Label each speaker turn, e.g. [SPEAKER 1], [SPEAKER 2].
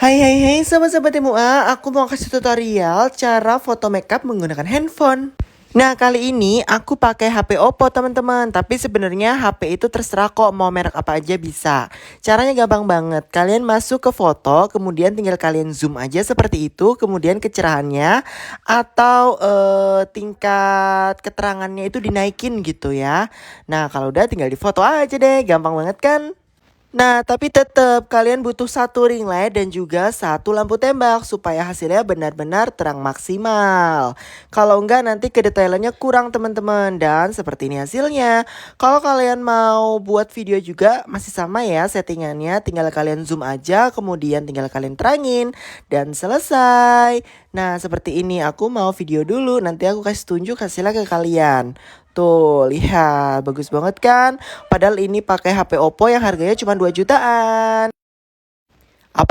[SPEAKER 1] Hai hai hai sobat-sobat MUA, aku mau kasih tutorial cara foto makeup menggunakan handphone. Nah kali ini aku pakai HP Oppo teman-teman, tapi sebenarnya HP itu terserah kok mau merek apa aja bisa. Caranya gampang banget, kalian masuk ke foto, kemudian tinggal kalian zoom aja seperti itu, kemudian kecerahannya atau tingkat keterangannya itu dinaikin gitu ya. Nah kalau udah tinggal di foto aja deh, gampang banget kan? Nah, tapi tetap kalian butuh satu ring light dan juga satu lampu tembak supaya hasilnya benar-benar terang maksimal. Kalau enggak nanti kedetailannya kurang teman-teman. Dan seperti ini hasilnya. Kalau kalian mau buat video juga masih sama ya settingannya. Tinggal kalian zoom aja, kemudian tinggal kalian terangin dan selesai. Nah, seperti ini aku mau video dulu. Nanti aku kasih tunjuk hasilnya ke kalian. Tuh, lihat. Bagus banget kan? Padahal ini pakai HP Oppo yang harganya cuma 2 jutaan. Apalagi